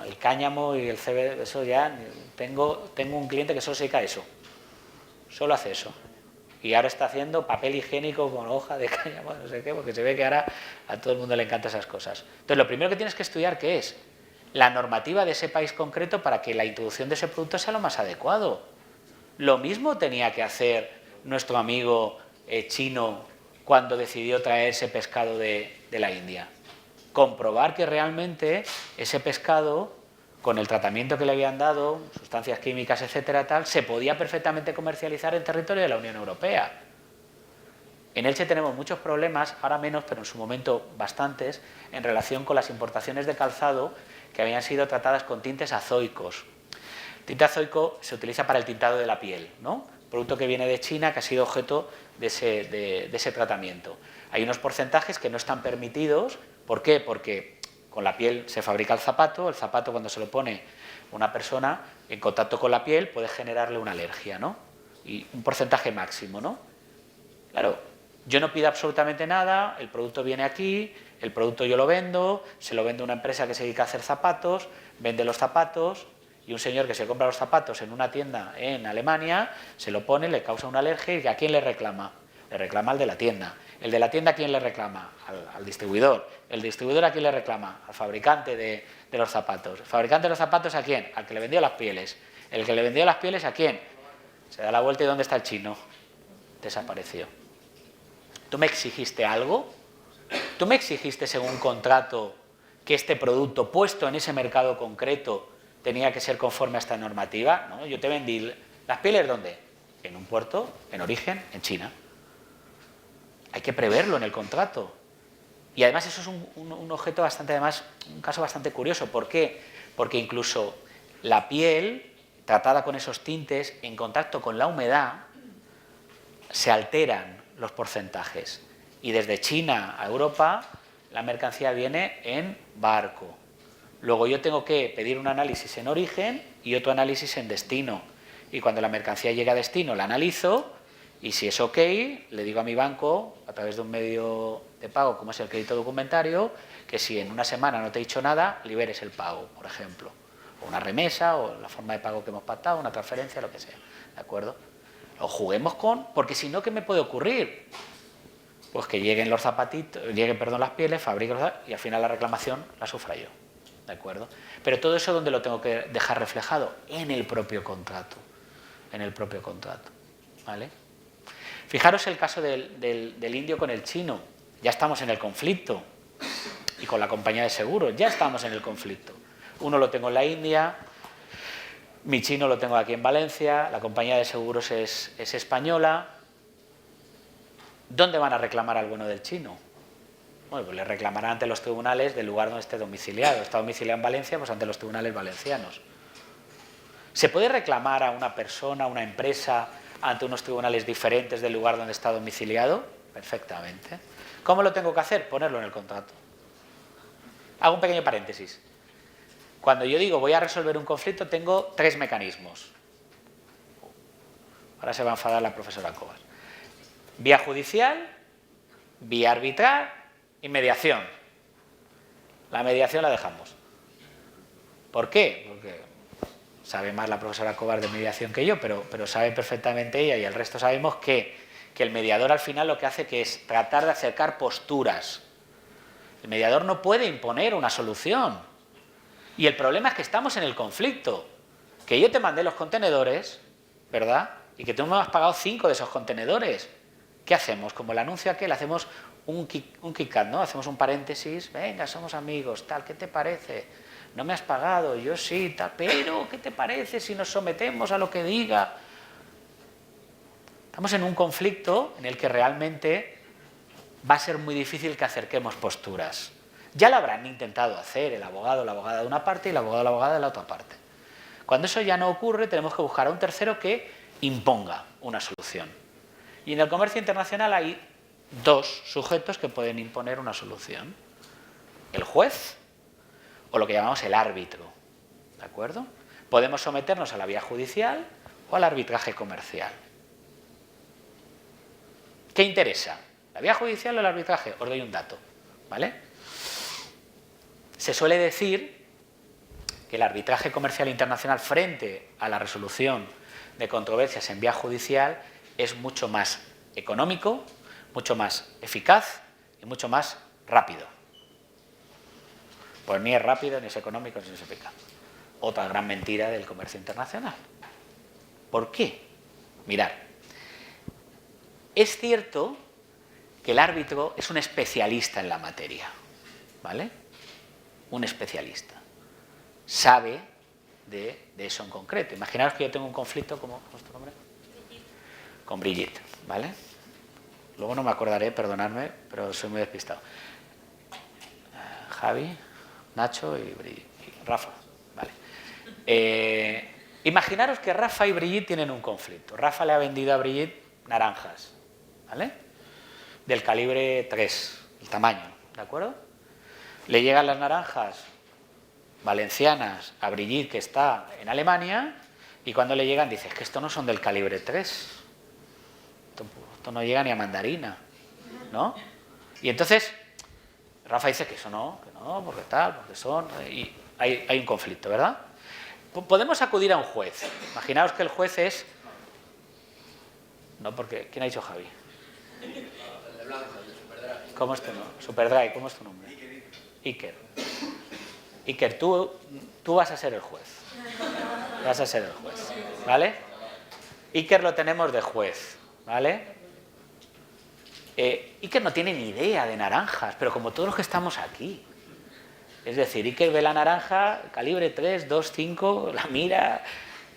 El cáñamo y el CBD, eso ya... Tengo un cliente que solo se dedica a eso. Solo hace eso. Y ahora está haciendo papel higiénico con hoja de cáñamo, no sé qué, porque se ve que ahora a todo el mundo le encantan esas cosas. Entonces, lo primero que tienes que estudiar, ¿qué es? La normativa de ese país concreto para que la introducción de ese producto sea lo más adecuado. Lo mismo tenía que hacer nuestro amigo chino cuando decidió traer ese pescado de la India. Comprobar que realmente ese pescado, con el tratamiento que le habían dado, sustancias químicas, etcétera, tal, se podía perfectamente comercializar en territorio de la Unión Europea. En Elche tenemos muchos problemas, ahora menos, pero en su momento bastantes, en relación con las importaciones de calzado que habían sido tratadas con tintes azoicos. El tinte azoico se utiliza para el tintado de la piel, ¿no? Producto que viene de China, que ha sido objeto de ese tratamiento. Hay unos porcentajes que no están permitidos. ¿Por qué? Porque con la piel se fabrica el zapato cuando se lo pone una persona en contacto con la piel puede generarle una alergia, ¿no? Y un porcentaje máximo, ¿no? Claro, yo no pido absolutamente nada, el producto viene aquí, el producto yo lo vendo, se lo vende a una empresa que se dedica a hacer zapatos, vende los zapatos y un señor que se compra los zapatos en una tienda en Alemania, se lo pone, le causa una alergia y ¿a quién le reclama? Le reclama al de la tienda. ¿El de la tienda a quién le reclama? Al distribuidor. ¿El distribuidor a quién le reclama? Al fabricante de los zapatos. ¿El fabricante de los zapatos a quién? Al que le vendió las pieles. ¿El que le vendió las pieles a quién? Se da la vuelta y ¿dónde está el chino? Desapareció. ¿Tú me exigiste algo? ¿Tú me exigiste según un contrato que este producto puesto en ese mercado concreto tenía que ser conforme a esta normativa? ¿No? Yo te vendí las pieles, ¿dónde? En un puerto, en origen, en China. Hay que preverlo en el contrato. Y además eso es un objeto bastante, además, un caso bastante curioso. ¿Por qué? Porque incluso la piel, tratada con esos tintes, en contacto con la humedad, se alteran los porcentajes. Y desde China a Europa, la mercancía viene en barco. Luego yo tengo que pedir un análisis en origen y otro análisis en destino. Y cuando la mercancía llega a destino, la analizo. Y si es ok, le digo a mi banco, a través de un medio de pago como es el crédito documentario, que si en una semana no te he dicho nada, liberes el pago, por ejemplo. O una remesa, o la forma de pago que hemos pactado, una transferencia, lo que sea. ¿De acuerdo? Lo juguemos con... Porque si no, ¿qué me puede ocurrir? Pues que lleguen los zapatitos, las pieles, fabriquen y al final la reclamación la sufra yo. ¿De acuerdo? Pero todo eso, ¿dónde lo tengo que dejar reflejado? En el propio contrato. En el propio contrato. ¿Vale? Fijaros el caso del indio con el chino. Ya estamos en el conflicto. Y con la compañía de seguros, ya estamos en el conflicto. Uno lo tengo en la India, mi chino lo tengo aquí en Valencia, la compañía de seguros es española. ¿Dónde van a reclamar al bueno del chino? Bueno, pues le reclamarán ante los tribunales del lugar donde esté domiciliado. Está domiciliado en Valencia, pues ante los tribunales valencianos. ¿Se puede reclamar a una persona, a una empresa, ante unos tribunales diferentes del lugar donde está domiciliado? Perfectamente. ¿Cómo lo tengo que hacer? Ponerlo en el contrato. Hago un pequeño paréntesis. Cuando yo digo voy a resolver un conflicto, tengo 3 mecanismos. Ahora se va a enfadar la profesora Cobas. Vía judicial, vía arbitral y mediación. La mediación la dejamos. ¿Por qué? Porque sabe más la profesora Cobas de mediación que yo, pero sabe perfectamente ella y el resto sabemos que el mediador al final lo que hace que es tratar de acercar posturas. El mediador no puede imponer una solución. Y el problema es que estamos en el conflicto. Que yo te mandé los contenedores, ¿verdad? Y que tú me has pagado 5 de esos contenedores. ¿Qué hacemos? Como el anuncio aquel, hacemos un kick-cut, ¿no? Hacemos un paréntesis, venga, somos amigos, tal, ¿qué te parece? No me has pagado, yo sí, tal, pero ¿qué te parece si nos sometemos a lo que diga? Estamos en un conflicto en el que realmente va a ser muy difícil que acerquemos posturas. Ya lo habrán intentado hacer el abogado o la abogada de una parte y el abogado o la abogada de la otra parte. Cuando eso ya no ocurre, tenemos que buscar a un tercero que imponga una solución. Y en el comercio internacional hay 2 sujetos que pueden imponer una solución. El juez o lo que llamamos el árbitro. ¿De acuerdo? Podemos someternos a la vía judicial o al arbitraje comercial. ¿Qué interesa? ¿La vía judicial o el arbitraje? Os doy un dato, ¿vale? Se suele decir que el arbitraje comercial internacional frente a la resolución de controversias en vía judicial es mucho más económico, mucho más eficaz y mucho más rápido. Pues ni es rápido, ni es económico, ni es eficaz. Otra gran mentira del comercio internacional. ¿Por qué? Mirad, es cierto que el árbitro es un especialista en la materia, ¿vale? Un especialista. Sabe de eso en concreto. Imaginaos que yo tengo un conflicto, ¿cómo es tu nombre? Con Brigitte, ¿vale? Luego no me acordaré, perdonadme, pero soy muy despistado. Javi, Nacho y Rafa, ¿vale? Imaginaros que Rafa y Brigitte tienen un conflicto. Rafa le ha vendido a Brigitte naranjas, ¿vale? Del calibre 3, el tamaño, ¿de acuerdo? Le llegan las naranjas valencianas a Brigitte, que está en Alemania, y cuando le llegan dice, es que estos no son del calibre 3, esto no llega ni a mandarina, ¿no? Y entonces Rafa dice que eso no, porque tal, porque son... Y hay un conflicto, ¿verdad? Podemos acudir a un juez. Imaginaos que el juez es... No, porque... ¿Quién ha dicho Javi? El de blanco, el de Superdry. ¿Cómo es tu nombre? Superdry, ¿cómo es tu nombre? Iker. Iker, tú vas a ser el juez. Vas a ser el juez, ¿vale? Iker lo tenemos de juez, ¿vale? Iker no tiene ni idea de naranjas, pero como todos los que estamos aquí. Es decir, Iker ve la naranja, calibre 3, 2, 5, la mira,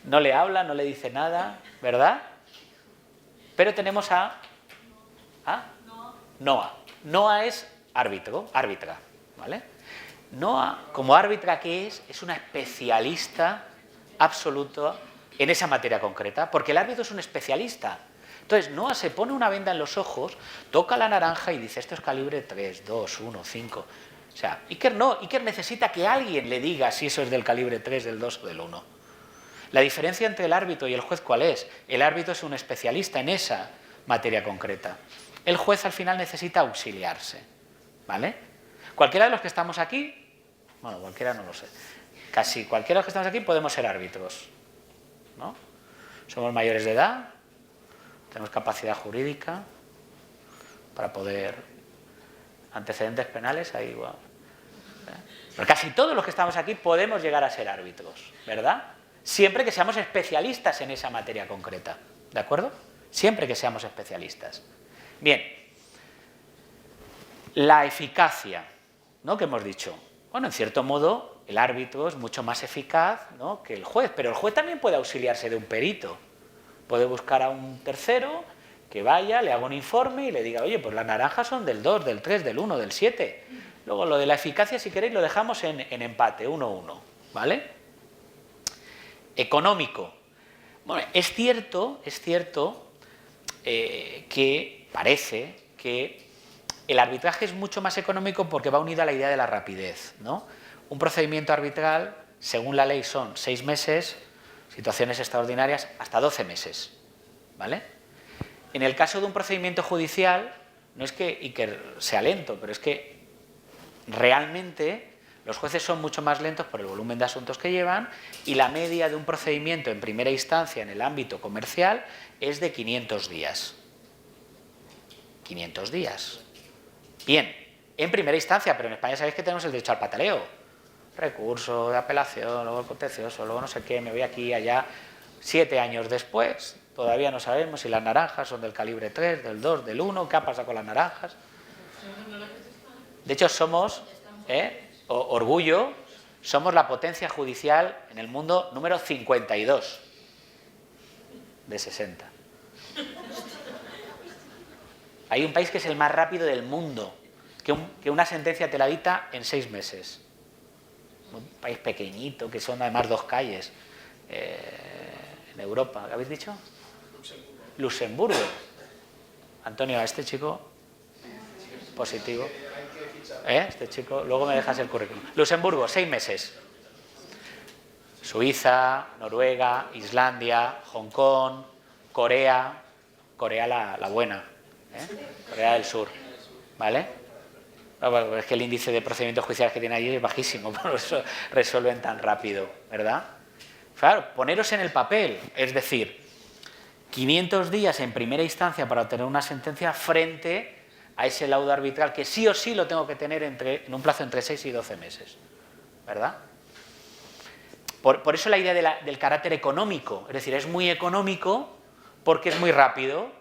no le habla, no le dice nada, ¿verdad? Pero tenemos a Noa. Noa es árbitra, ¿vale? Noa, como árbitra que es una especialista absoluta en esa materia concreta, porque el árbitro es un especialista. Entonces, Noa se pone una venda en los ojos, toca la naranja y dice, esto es calibre 3, 2, 1, 5. O sea, Iker no, Iker necesita que alguien le diga si eso es del calibre 3, del 2 o del 1. La diferencia entre el árbitro y el juez, ¿cuál es? El árbitro es un especialista en esa materia concreta. El juez al final necesita auxiliarse, ¿vale? Cualquiera de los que estamos aquí, bueno, cualquiera no lo sé, casi cualquiera de los que estamos aquí podemos ser árbitros, ¿no? Somos mayores de edad, tenemos capacidad jurídica para poder... Antecedentes penales, ahí igual. Pero casi todos los que estamos aquí podemos llegar a ser árbitros, ¿verdad? Siempre que seamos especialistas en esa materia concreta, ¿de acuerdo? Siempre que seamos especialistas. Bien, la eficacia, ¿no? Que hemos dicho. Bueno, en cierto modo, el árbitro es mucho más eficaz, ¿no?, que el juez, pero el juez también puede auxiliarse de un perito. Puede buscar a un tercero que vaya, le haga un informe y le diga, oye, pues las naranjas son del 2, del 3, del 1, del 7. Luego lo de la eficacia, si queréis, lo dejamos en empate, 1-1, ¿vale? Económico. Bueno, es cierto que parece que el arbitraje es mucho más económico porque va unido a la idea de la rapidez, ¿no? Un procedimiento arbitral, según la ley, son 6 meses, situaciones extraordinarias, hasta 12 meses, ¿vale? En el caso de un procedimiento judicial, no es que Iker sea lento, pero es que realmente los jueces son mucho más lentos por el volumen de asuntos que llevan y la media de un procedimiento en primera instancia en el ámbito comercial es de 500 días. 500 días. Bien, en primera instancia, pero en España sabéis que tenemos el derecho al pataleo. Recurso de apelación, luego el contencioso, luego no sé qué, me voy aquí, allá. 7 años después, todavía no sabemos si las naranjas son del calibre 3, del 2, del 1, ¿qué ha pasado con las naranjas? De hecho, somos, orgullo, somos la potencia judicial en el mundo número 52 de 60. Hay un país que es el más rápido del mundo, que una sentencia te la dicta en 6 meses. Un país pequeñito, que son además 2 calles en Europa. ¿Qué habéis dicho? Luxemburgo. Antonio, a este chico positivo. Este chico, luego me dejas el currículum. Luxemburgo, 6 meses. Suiza, Noruega, Islandia, Hong Kong, Corea, Corea la buena, Corea del Sur, ¿vale? Bueno, es que el índice de procedimientos judiciales que tiene allí es bajísimo, por eso resuelven tan rápido, ¿verdad? Claro, poneros en el papel, es decir, 500 días en primera instancia para obtener una sentencia frente a ese laudo arbitral que sí o sí lo tengo que tener en un plazo entre 6 y 12 meses, ¿verdad? Por eso la idea del carácter económico, es decir, es muy económico porque es muy rápido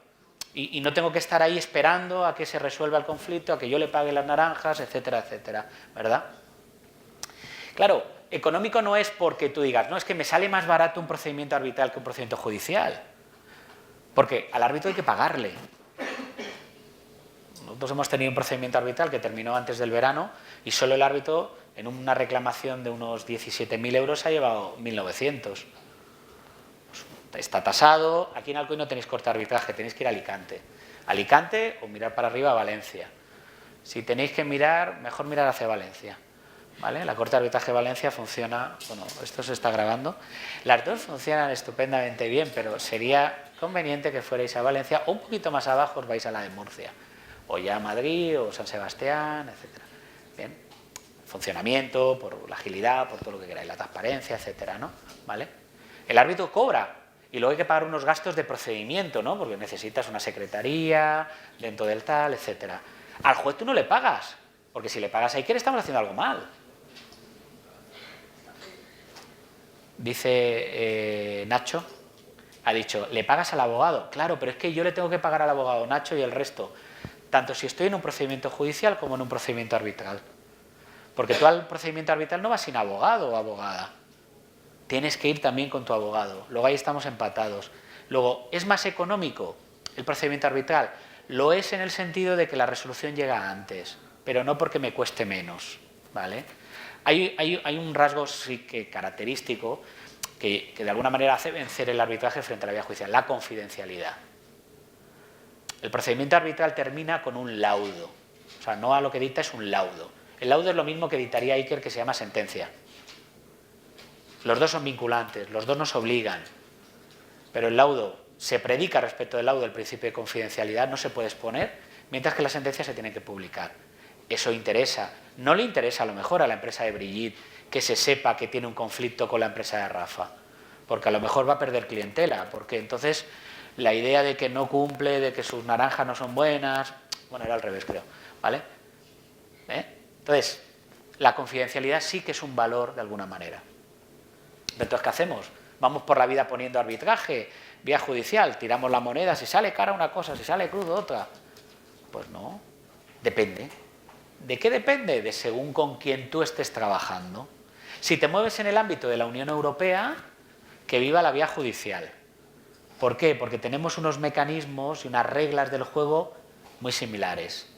y no tengo que estar ahí esperando a que se resuelva el conflicto, a que yo le pague las naranjas, etcétera, etcétera, ¿verdad? Claro, económico no es porque tú digas, no, es que me sale más barato un procedimiento arbitral que un procedimiento judicial, porque al árbitro hay que pagarle. Nosotros hemos tenido un procedimiento arbitral que terminó antes del verano y solo el árbitro, en una reclamación de unos 17.000 euros, ha llevado 1.900. Pues está tasado. Aquí en Alcoy no tenéis corte de arbitraje, tenéis que ir a Alicante. Alicante o mirar para arriba a Valencia. Si tenéis que mirar, mejor mirar hacia Valencia, ¿vale? La corte de arbitraje de Valencia funciona, bueno, esto se está grabando. Las dos funcionan estupendamente bien, pero sería conveniente que fuerais a Valencia o un poquito más abajo os vais a la de Murcia. O ya a Madrid o San Sebastián, etcétera. Bien. Funcionamiento, por la agilidad, por todo lo que queráis, la transparencia, etcétera, ¿no? ¿Vale? El árbitro cobra y luego hay que pagar unos gastos de procedimiento, ¿no? Porque necesitas una secretaría dentro del tal, etcétera. Al juez tú no le pagas, porque si le pagas a Iker estamos haciendo algo mal. Dice Nacho, ha dicho, ¿le pagas al abogado? Claro, pero es que yo le tengo que pagar al abogado, Nacho, y el resto, tanto si estoy en un procedimiento judicial como en un procedimiento arbitral. Porque tú al procedimiento arbitral no vas sin abogado o abogada. Tienes que ir también con tu abogado. Luego ahí estamos empatados. Luego, ¿es más económico el procedimiento arbitral? Lo es en el sentido de que la resolución llega antes, pero no porque me cueste menos, ¿vale? Hay un rasgo sí que característico que de alguna manera hace vencer el arbitraje frente a la vía judicial, la confidencialidad. El procedimiento arbitral termina con un laudo. O sea, no a lo que dicta, es un laudo. El laudo es lo mismo que dictaría Iker, que se llama sentencia. Los dos son vinculantes, los dos nos obligan. Pero el laudo, se predica respecto del laudo el principio de confidencialidad, no se puede exponer, mientras que la sentencia se tiene que publicar. Eso interesa. No le interesa a lo mejor a la empresa de Brigitte que se sepa que tiene un conflicto con la empresa de Rafa, porque a lo mejor va a perder clientela, porque entonces la idea de que no cumple, de que sus naranjas no son buenas, bueno, era al revés, creo, ¿vale? Entonces, la confidencialidad sí que es un valor de alguna manera. Entonces, ¿qué hacemos? Vamos por la vida poniendo arbitraje, vía judicial, tiramos la moneda, si sale cara una cosa, si sale crudo otra. Pues no, depende. ¿De qué depende? De según con quién tú estés trabajando. Si te mueves en el ámbito de la Unión Europea, que viva la vía judicial. ¿Por qué? Porque tenemos unos mecanismos y unas reglas del juego muy similares.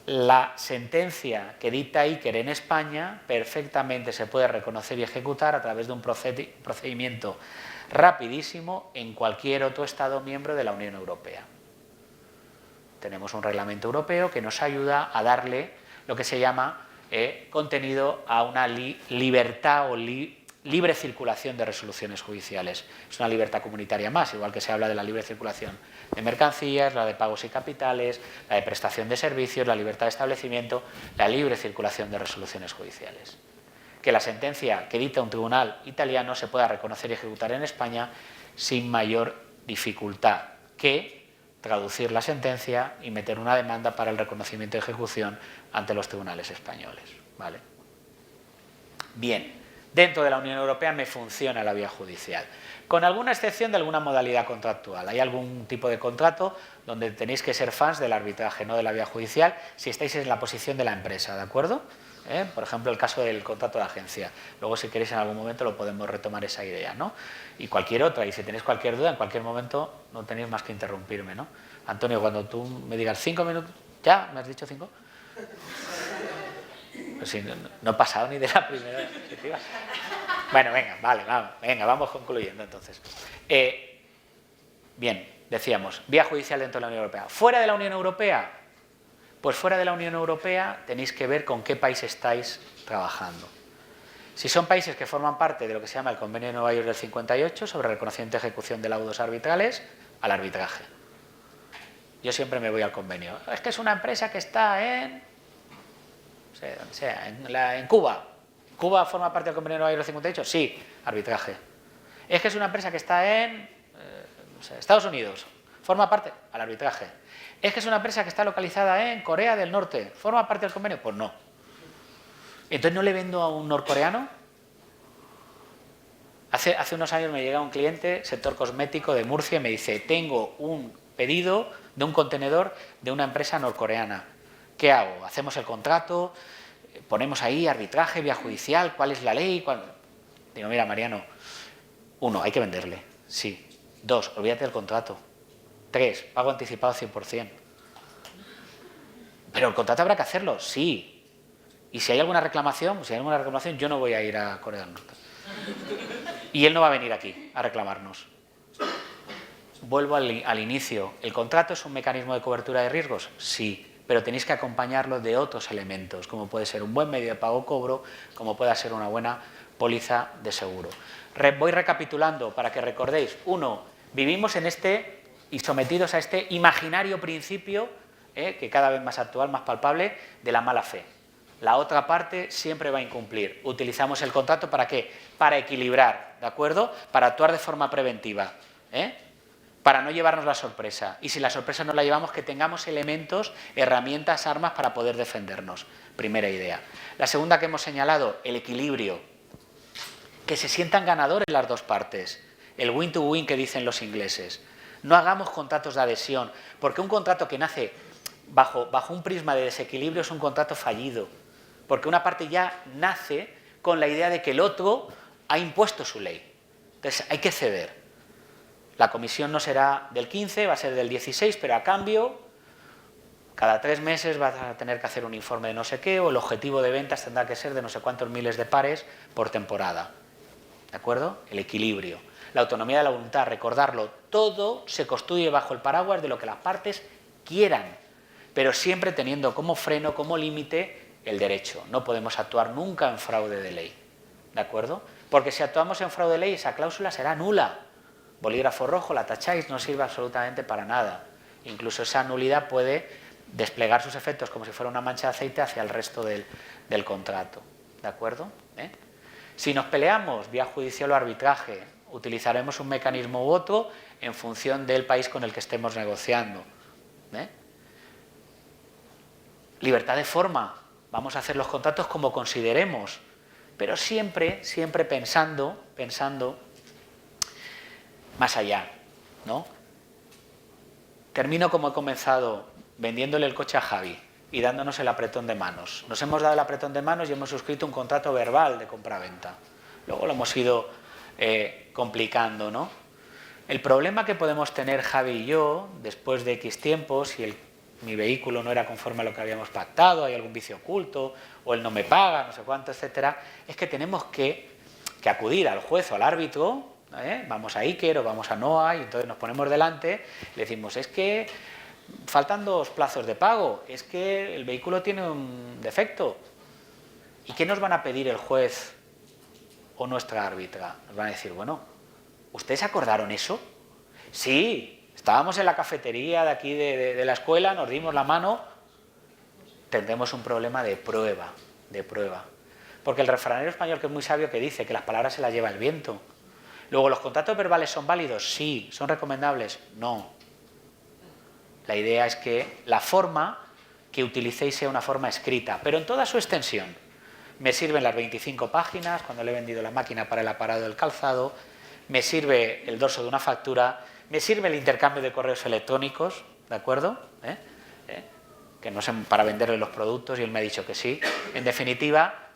La sentencia que dicta Iker en España perfectamente se puede reconocer y ejecutar a través de un procedimiento rapidísimo en cualquier otro Estado miembro de la Unión Europea. Tenemos un reglamento europeo que nos ayuda a darle lo que se llama contenido a una libertad o libre circulación de resoluciones judiciales. Es una libertad comunitaria más, igual que se habla de la libre circulación de mercancías, la de pagos y capitales, la de prestación de servicios, la libertad de establecimiento, la libre circulación de resoluciones judiciales. Que la sentencia que dicta un tribunal italiano se pueda reconocer y ejecutar en España sin mayor dificultad que traducir la sentencia y meter una demanda para el reconocimiento de ejecución ante los tribunales españoles, ¿vale? Bien, dentro de la Unión Europea me funciona la vía judicial, con alguna excepción de alguna modalidad contractual. Hay algún tipo de contrato donde tenéis que ser fans del arbitraje, no de la vía judicial, si estáis en la posición de la empresa, ¿de acuerdo? Por ejemplo, el caso del contrato de agencia. Luego, si queréis, en algún momento lo podemos retomar esa idea, ¿no? Y cualquier otra, y si tenéis cualquier duda, en cualquier momento no tenéis más que interrumpirme, ¿no? Antonio, cuando tú me digas 5 minutos, ¿ya? ¿Me has dicho 5? Pues sí, no he pasado ni de la primera diapositiva. Bueno, venga, vale, vamos concluyendo entonces. Bien, decíamos, vía judicial dentro de la Unión Europea. ¿Fuera de la Unión Europea? Pues fuera de la Unión Europea tenéis que ver con qué país estáis trabajando. Si son países que forman parte de lo que se llama el Convenio de Nueva York del 58 sobre reconocimiento y ejecución de laudos arbitrales, al arbitraje. Yo siempre me voy al convenio. Es que es una empresa que está en... donde sea, en Cuba. ¿Cuba forma parte del Convenio de Nueva York del 58? Sí, arbitraje. Es que es una empresa que está en Estados Unidos. ¿Forma parte? Al arbitraje. ¿Es que es una empresa que está localizada en Corea del Norte? ¿Forma parte del convenio? Pues no. Entonces, ¿no le vendo a un norcoreano? Hace unos años me llega un cliente, sector cosmético de Murcia, y me dice, tengo un pedido de un contenedor de una empresa norcoreana. ¿Qué hago? ¿Hacemos el contrato? ¿Ponemos ahí arbitraje, vía judicial? ¿Cuál es la ley? Digo, mira, Mariano, 1, hay que venderle. Sí. 2, olvídate del contrato. 3, pago anticipado 100%. ¿Pero el contrato habrá que hacerlo? Sí. Y si hay alguna reclamación, yo no voy a ir a Corea del Norte. Y él no va a venir aquí a reclamarnos. Vuelvo al inicio. ¿El contrato es un mecanismo de cobertura de riesgos? Sí. Pero tenéis que acompañarlo de otros elementos, como puede ser un buen medio de pago-cobro, como pueda ser una buena póliza de seguro. Voy recapitulando para que recordéis. 1, vivimos en y sometidos a este imaginario principio, que cada vez más actual, más palpable, de la mala fe. La otra parte siempre va a incumplir. Utilizamos el contrato ¿para qué? Para equilibrar, ¿de acuerdo? Para actuar de forma preventiva, para no llevarnos la sorpresa. Y si la sorpresa no la llevamos, que tengamos elementos, herramientas, armas para poder defendernos. Primera idea. La segunda que hemos señalado, el equilibrio. Que se sientan ganadores las dos partes. El win-to-win que dicen los ingleses. No hagamos contratos de adhesión, porque un contrato que nace bajo un prisma de desequilibrio es un contrato fallido, porque una parte ya nace con la idea de que el otro ha impuesto su ley. Entonces hay que ceder. La comisión no será del 15, va a ser del 16, pero a cambio, cada 3 meses vas a tener que hacer un informe de no sé qué, o el objetivo de ventas tendrá que ser de no sé cuántos miles de pares por temporada. ¿De acuerdo? El equilibrio. La autonomía de la voluntad, recordarlo, todo se construye bajo el paraguas de lo que las partes quieran, pero siempre teniendo como freno, como límite, el derecho. No podemos actuar nunca en fraude de ley, ¿de acuerdo? Porque si actuamos en fraude de ley, esa cláusula será nula. Bolígrafo rojo, la tacháis, no sirve absolutamente para nada. Incluso esa nulidad puede desplegar sus efectos como si fuera una mancha de aceite hacia el resto del contrato, ¿de acuerdo? Si nos peleamos vía judicial o arbitraje, utilizaremos un mecanismo u otro en función del país con el que estemos negociando. Libertad de forma. Vamos a hacer los contratos como consideremos, pero siempre pensando más allá, ¿no? Termino como he comenzado, vendiéndole el coche a Javi y dándonos el apretón de manos. Nos hemos dado el apretón de manos y hemos suscrito un contrato verbal de compra-venta. Luego lo hemos ido complicando, ¿no? El problema que podemos tener Javi y yo, después de X tiempo, si mi vehículo no era conforme a lo que habíamos pactado, hay algún vicio oculto, o él no me paga, no sé cuánto, etcétera, es que tenemos que acudir al juez o al árbitro, vamos a Iker o vamos a NOA, y entonces nos ponemos delante y le decimos, es que faltan 2 plazos de pago, es que el vehículo tiene un defecto. ¿Y qué nos van a pedir el juez o nuestra árbitra? Nos van a decir, bueno, ¿ustedes acordaron eso? Sí. Estábamos en la cafetería de aquí de la escuela, nos dimos la mano, tendremos un problema de prueba. Porque el refranero español, que es muy sabio, que dice que las palabras se las lleva el viento. Luego, ¿los contratos verbales son válidos? Sí. ¿Son recomendables? No. La idea es que la forma que utilicéis sea una forma escrita, pero en toda su extensión. Me sirven las 25 páginas cuando le he vendido la máquina para el aparado del calzado, me sirve el dorso de una factura, me sirve el intercambio de correos electrónicos, ¿de acuerdo? Que no sé, para venderle los productos, y él me ha dicho que sí. En definitiva,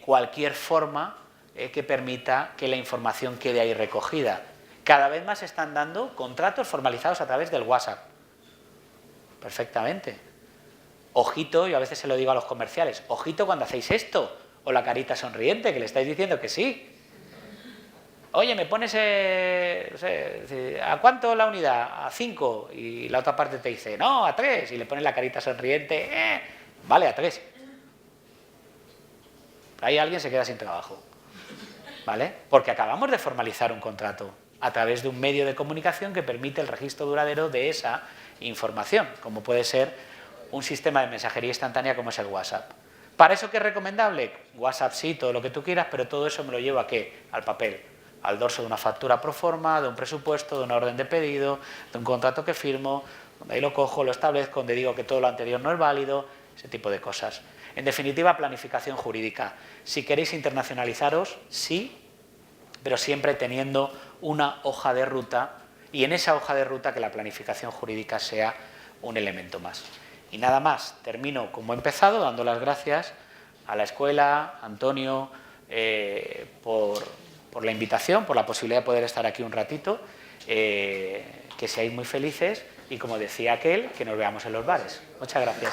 cualquier forma que permita que la información quede ahí recogida. Cada vez más se están dando contratos formalizados a través del WhatsApp. Perfectamente. Ojito, yo a veces se lo digo a los comerciales, ojito cuando hacéis esto, o la carita sonriente, que le estáis diciendo que sí. Oye, me pones, no sé, ¿a cuánto la unidad? A 5. Y la otra parte te dice, no, a 3. Y le pones la carita sonriente, vale, a 3. Ahí alguien se queda sin trabajo, ¿vale? Porque acabamos de formalizar un contrato a través de un medio de comunicación que permite el registro duradero de esa información, como puede ser un sistema de mensajería instantánea como es el WhatsApp. ¿Para eso qué es recomendable? WhatsApp sí, todo lo que tú quieras, pero todo eso me lo llevo ¿a qué? Al papel, al dorso de una factura pro forma, de un presupuesto, de una orden de pedido, de un contrato que firmo, donde ahí lo cojo, lo establezco, donde digo que todo lo anterior no es válido, ese tipo de cosas. En definitiva, planificación jurídica. Si queréis internacionalizaros, sí, pero siempre teniendo una hoja de ruta, y en esa hoja de ruta que la planificación jurídica sea un elemento más. Y nada más, termino como he empezado, dando las gracias a la escuela, a Antonio, por la invitación, por la posibilidad de poder estar aquí un ratito, que seáis muy felices y, como decía aquel, que nos veamos en los bares. Muchas gracias.